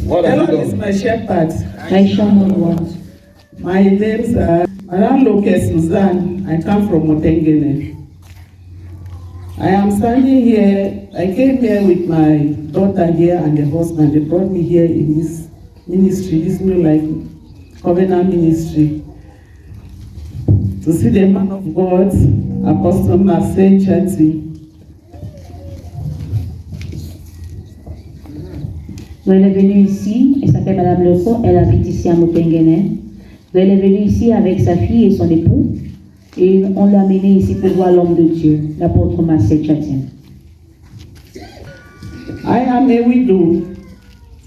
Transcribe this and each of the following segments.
What have you Hello, is done? my shepherd. Aisha Mourad. My name's Madame Loke Suzanne. I come from Motengene. I am standing here. I came here with my daughter here and the husband. They brought me here in this ministry, this New Life Covenant Ministry, to see the man of God, Apostle Marcel Chati. Elle est venue ici, elle s'appelle Madame Leco, elle habite ici à Motengene. Elle est venue ici avec sa fille et son époux, et on l'a amené ici pour voir l'homme de Dieu, l'apôtre Marcel Chati. I am a widow.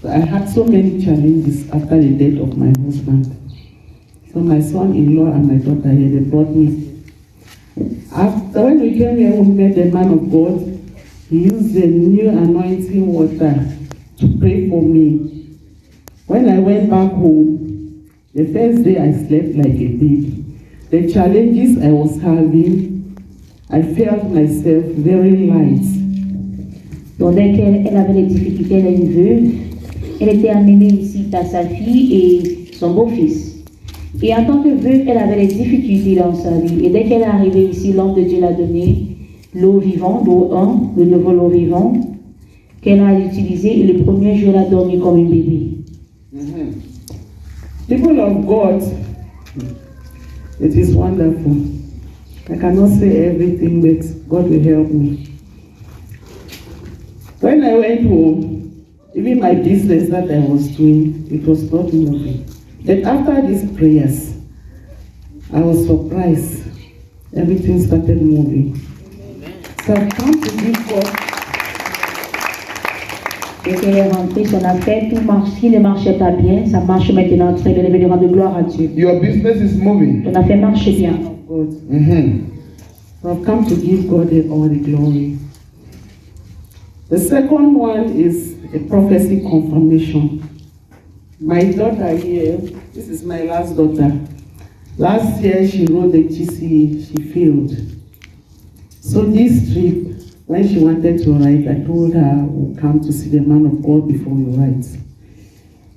So I had so many challenges after the death of my husband. So my son-in-law and my daughter here, they brought me. After when we came here, we met the man of God. He used the new anointing water to pray for me. When I went back home, the first day I slept like a baby. The challenges I was having, I felt myself very light. Donc dès qu'elle avait les difficultés, elle est une veuve, elle était amenée ici par sa fille et son beau-fils. Et en tant que veuve, elle avait les difficultés dans sa vie. Et dès qu'elle est arrivée ici, l'homme de Dieu l'a donné l'eau vivante, l'eau 1, le nouveau l'eau vivante, qu'elle a utilisé, et le premier jour, elle a dormi comme une bébé. People of God, it is wonderful. I cannot say everything, but God will help me. When I went home, even my business that I was doing, it was not moving. But after these prayers, I was surprised. Everything started moving. So I've come to give God. Dès qu'elle est rentrée, son affaire, tout marche. Ce qui ne marchait pas bien, ça marche maintenant très bien. Elle veut rendre gloire à Dieu. Your business is moving. Ton affaire marche bien. God. So I've come to give God all the glory. The second one is a prophecy confirmation. My daughter here, this is my last daughter. Last year she wrote the GCE, she failed. So this trip, when she wanted to write, I told her we'll come to see the man of God before we write.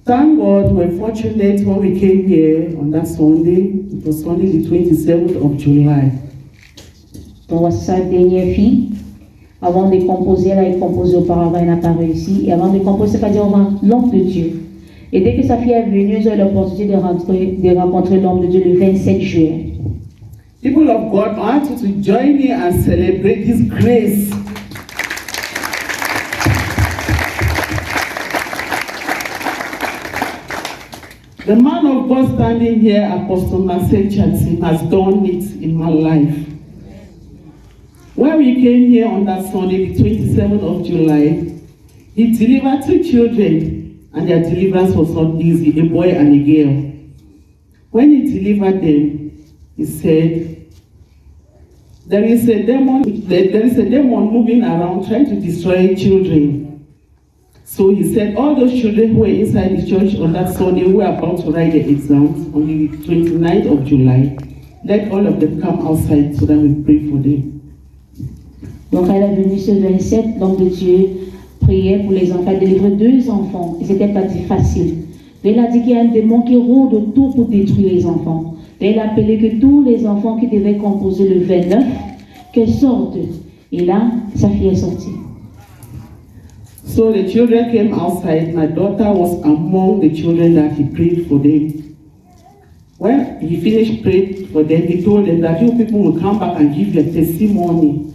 Thank God, we're fortunate when we came here on that Sunday. It was Sunday the 27th of July. Donc sa dernière fille, avant de composer, elle a composé auparavant, elle n'a pas réussi. Et avant de composer, c'est-à-dire l'homme de Dieu. Et dès que sa fille est venue, ils ont eu l'opportunité de rencontrer l'homme de Dieu le 27 juillet. People of God, I want you to join me and celebrate this grace. The man of God standing here, Apostle Marcel Chati, has done it in my life. When we came here on that Sunday, the 27th of July, he delivered 2 children, and their deliverance was not easy, a boy and a girl. When he delivered them, he said, there is a demon moving around trying to destroy children. So he said, all those children who were inside the church on that Sunday who were about to write the exams on the 29th of July, let all of them come outside so that we pray for them. Donc elle est venue ce 27, l'homme de Dieu priait pour les enfants, délivrer 2 enfants. Et c'était pas facile. Elle a dit qu'il y a un démon qui rôde autour pour détruire les enfants. Et elle a appelé que tous les enfants qui devaient composer le 29, qu'elles sortent. Et là, sa fille est sortie. So the children came outside. My daughter was among the children that he prayed for them. When he finished praying for them, he told them that you people will come back and give their testimony.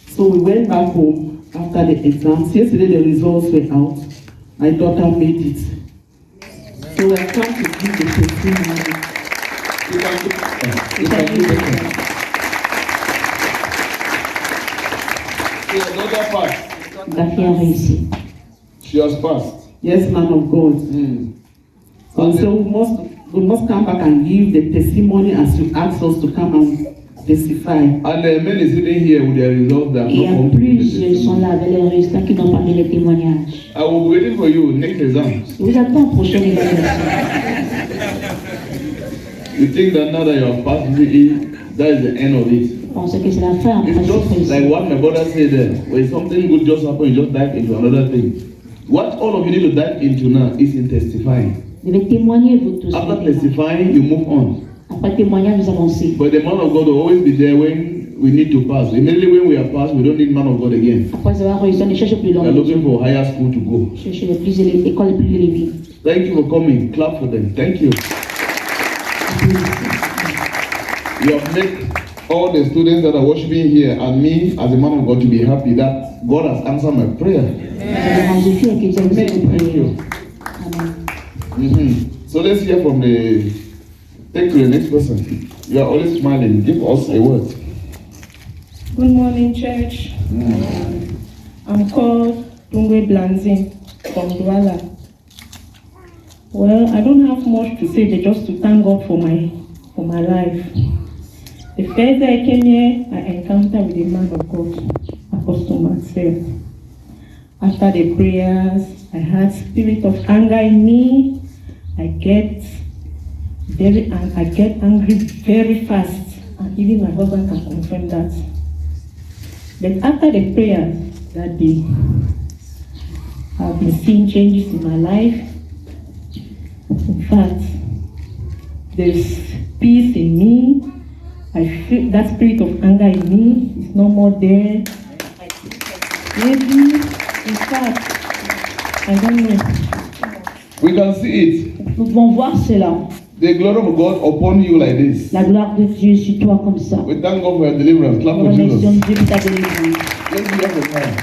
So we went back home after the exams. Yesterday the results were out. My daughter made it. So I come to give the testimony. You can do it. Your daughter passed. La fille a réussi. She has passed. Yes, man of God. So we must come back and give the testimony as you asked us to come and testify. And the men is sitting here with their results that Et not en come to give the plus, ils sont là avec les résultats qui n'ont pas mis les témoignages. I will be waiting for you next exams. Vous attendez la prochaine évaluation. You think that now that you have passed that is the end of it. Pensez que c'est la fin après It's just cette like what my brother said there. When something good just happens, you just dive into another thing. What all of you need to dive into now is in testifying. Vous devez témoigner, vous tous. After testifying, you move on. Après témoignage, vous avancez. But the man of God will always be there when we need to pass. Immediately when we are passed, we don't need man of God again. Après avoir réussi, on cherche plus We are loin. looking for higher school to go. Chercher les plus élevées, écoles les plus élevées. Thank you for coming. Clap for them. Thank you. You have made all the students that are worshiping here and me as a man of God to be happy that God has answered my prayer. Thank you. So let's hear from the. Take to the next person. You are always smiling. Give us a word. Good morning, church. I'm called Tungwe Blanzin from Douala. Well, I don't have much to say, but just to thank God for my life. The first day I came here, I encountered with a man of God, Apostle Marcel. After the prayers, I had spirit of anger in me. I get angry very fast, and even my husband can confirm that. But after the prayer that day, I've been seeing changes in my life. In fact, there's peace in me. I feel that spirit of anger in me is no more there. Maybe, in fact, I don't know. We can see it. Nous pouvons voir cela. The glory of God upon you like this. La gloire de Dieu sur toi comme ça. We thank God for your deliverance. Clap Nous for remercions Jesus. Dieu pour ta délivrance. Let's give us a time.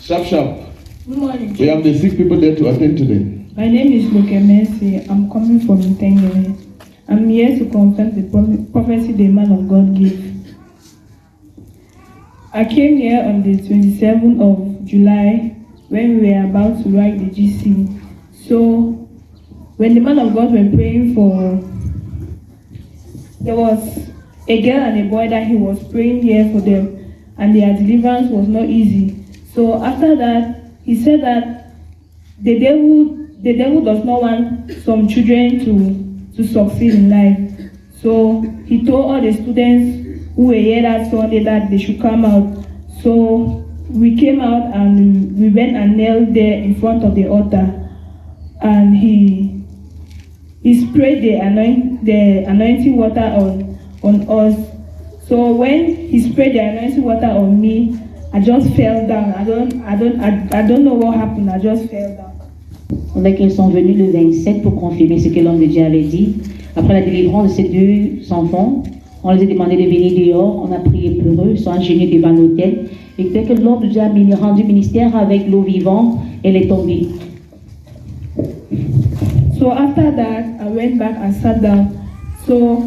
Sharp, sharp. Good morning. We have the sick people there to attend to them. My name is Luke Messi. I'm coming from Ntengere. I'm here to confirm the prophecy the man of God gave. I came here on the 27th of July when we were about to write the GC. So when the man of God were praying for, there was a girl and a boy that he was praying here for them, and their deliverance was not easy. So after that, he said that the devil does not want some children to succeed in life. So he told all the students who were here that Sunday that they should come out. So we came out and we went and knelt there in front of the altar, and he sprayed the anointing water on us. So when he sprayed the anointing water on me, I just fell down. I don't know what happened. I just fell down. On qu'ils sont venus le 27 pour confirmer ce que l'homme de Dieu avait dit. Après la délivrance de ces deux enfants, on les a demandé de venir dehors, on a prié pour eux, ils sont agenouillés devant l'autel. Et dès que l'homme de Dieu a rendu ministère avec l'eau vivante, elle est tombée. So after that, I went back and sat down. So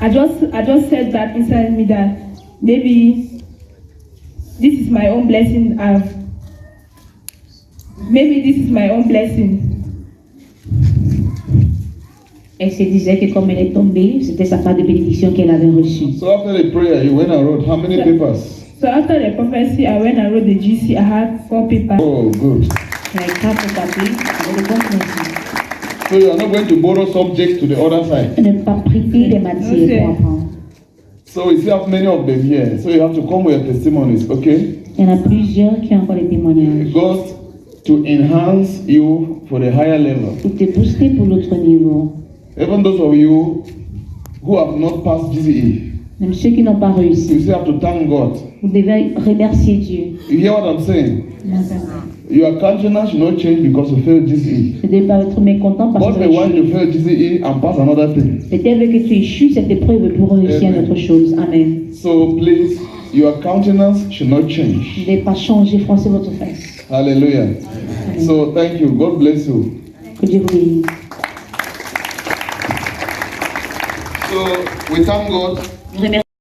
I just said that inside me that maybe this is my own blessing. Maybe this is my own blessing. Elle se disait que comme elle est tombée, c'était sa part de bénédiction qu'elle avait reçue. So after the prayer, you went and wrote how many papers? So after the prophecy, I went and wrote the GC. I had 4 papers. Oh, good. Elle a 4 papiers avec le bon principe. So you are not going to borrow subjects to the other side. Ne pas prêter des matières pour apprendre. So we still have many of them here. So you have to come with your testimonies, okay? Il y en a plusieurs qui ont encore des témoignages. God to enhance you for the higher level. Pour te booster pour l'autre niveau. Even those of you who have not passed GCE, Même ceux qui n'ont pas you réussi, still have to thank God. vous devez remercier Dieu. You hear what I'm saying? Your countenance should not change because you failed GCE. Vous ne devez pas être mécontent parce God que may want you to fail GCE and pass another thing. peut-être que tu échoues cette épreuve pour réussir Amen. une autre chose. Amen. So please, your countenance should not change. Vous ne devez pas changer, froncer votre face. Hallelujah. So thank you. God bless you. Que Dieu vous bénisse. So we thank God. Nous remercions